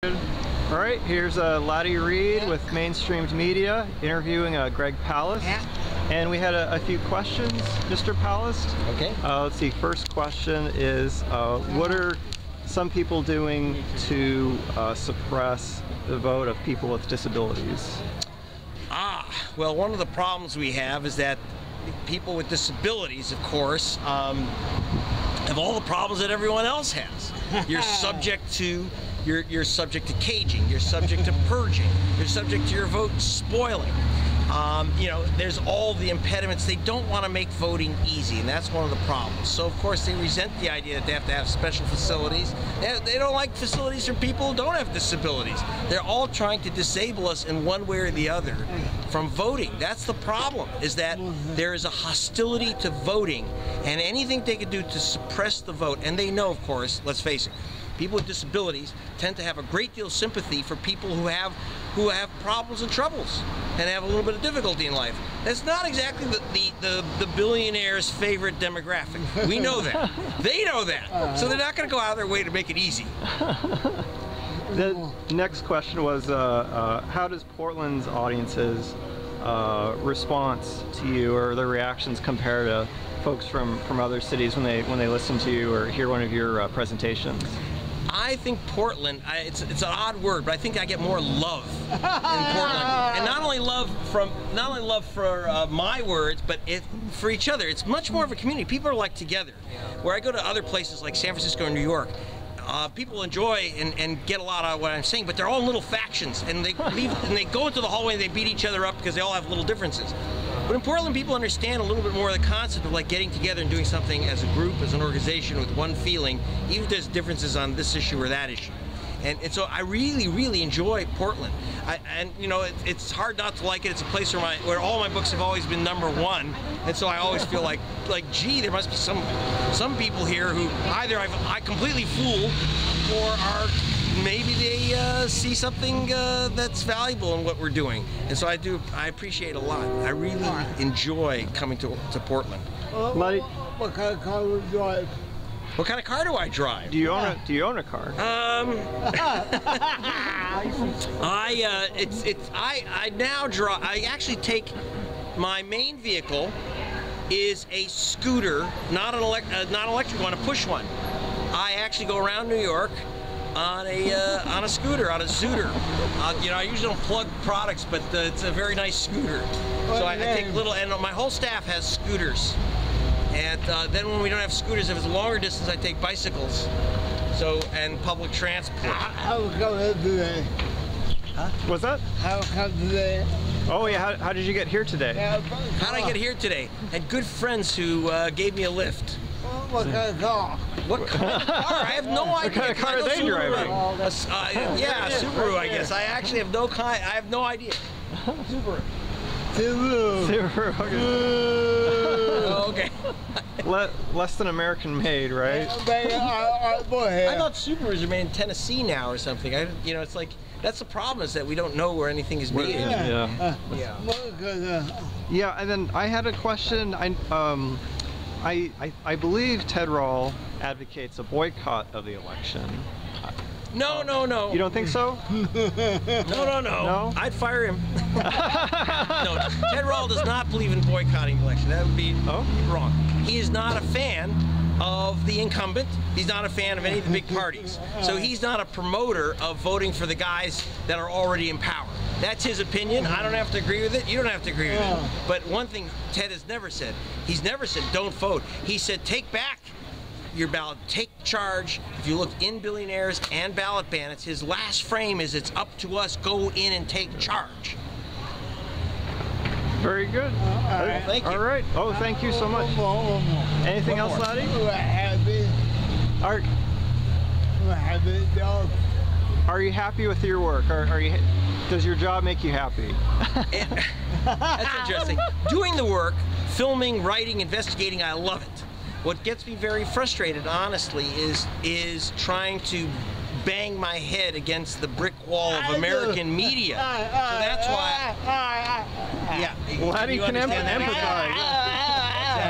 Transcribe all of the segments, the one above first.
All right, here's Laddie Reed with Mainstreamed Media interviewing Greg Palast. And we had a few questions, Mr. Palast. Okay. Let's see, first question is, what are some people doing to suppress the vote of people with disabilities? Well, one of the problems we have is that people with disabilities, of course, have all the problems that everyone else has. You're subject to You're subject to caging, you're subject to purging, you're subject to your vote spoiling. You know, there's all the impediments. They don't want to make voting easy, and that's one of the problems. So, of course, they resent the idea that they have to have special facilities. They don't like facilities for people who don't have disabilities. They're all trying to disable us in one way or the other from voting. That's the problem, is that there is a hostility to voting, and anything they can do to suppress the vote, and they know, of course, let's face it, people with disabilities tend to have a great deal of sympathy for people who have problems and troubles and have a little bit of difficulty in life. That's not exactly the billionaire's favorite demographic. We know that. They know that. So they're not going to go out of their way to make it easy. The next question was, how does Portland's audience's response to you or their reactions compare to folks from other cities when they listen to you or hear one of your presentations? I think Portland, it's an odd word, but I think I get more love in Portland, and not only love for my words, but for each other. It's much more of a community. People are like together. Where I go to other places like San Francisco and New York, people enjoy and get a lot out of what I'm saying, but they're all in little factions, and they leave and they go into the hallway and they beat each other up because they all have little differences. But in Portland, people understand a little bit more of the concept of like getting together and doing something as a group, as an organization, with one feeling, even if there's differences on this issue or that issue. And so I really, really enjoy Portland. And you know, it's hard not to like it. It's a place where all my books have always been #1, and so I always feel like gee, there must be some people here who either I completely fool, or are maybe they see something that's valuable in what we're doing. And so I appreciate it a lot. I really enjoy coming to Portland. What kind of car do you drive? What kind of car do I drive? Do you own a car? I now drive. I actually take, my main vehicle is a scooter, not an electric one, a push one. I actually go around New York on a scooter, on a Zooter. You know, I usually don't plug products, but it's a very nice scooter. So I take little, and my whole staff has scooters. And then when we don't have scooters, if it's a longer distance, I take bicycles. So, and public transport. How come today? Huh? What's that? How come today? Oh yeah, how did you get here today? How did I get here today? I had good friends who gave me a lift. What kind of car? What kind of car? I have no idea. What kind of car are they driving? Yeah, Subaru, I guess. I actually have no idea. Subaru. Subaru. Okay. Less than American made, right? I thought Subarus are made in Tennessee now or something. You know, it's like, that's the problem, is that we don't know where anything is made. Yeah, and then I had a question. I believe Ted Rall advocates a boycott of the election. No. You don't think so? No. I'd fire him. No, Ted Rall does not believe in boycotting the election. That would be wrong. He is not a fan of the incumbent. He's not a fan of any of the big parties. So he's not a promoter of voting for the guys that are already in power. That's his opinion. I don't have to agree with it. You don't have to agree with it. But one thing Ted has never said, he's never said don't vote. He said take back your ballot, take charge. If you look in Billionaires and Ballot Bandits, his last frame is it's up to us, go in and take charge. Very good. Thank you. All right. Oh, thank you so much. Anything else, Laddie? Are you happy with your work? Does your job make you happy? That's interesting. Doing the work, filming, writing, investigating, I love it. What gets me very frustrated, honestly, is trying to bang my head against the brick wall of American media. So that's why. Yeah. Laddie can empathize.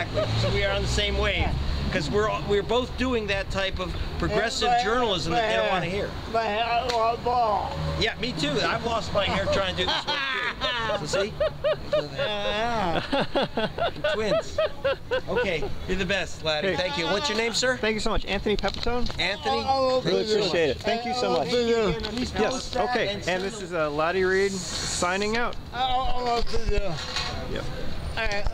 Exactly. So we are on the same wave. because we're both doing that type of progressive journalism that they don't want to hear. My hair was bald. Yeah, me too. I've lost my hair trying to do this work too. So see? We're twins. Okay, you're the best, laddie. Hey. Thank you. What's your name, sir? Thank you so much. Anthony Pepitone? Anthony? Really appreciate it. Thank you so much. Please tell us Yes, that, okay. and And this is Laddie Reed signing out. I want to do. Yep. All right.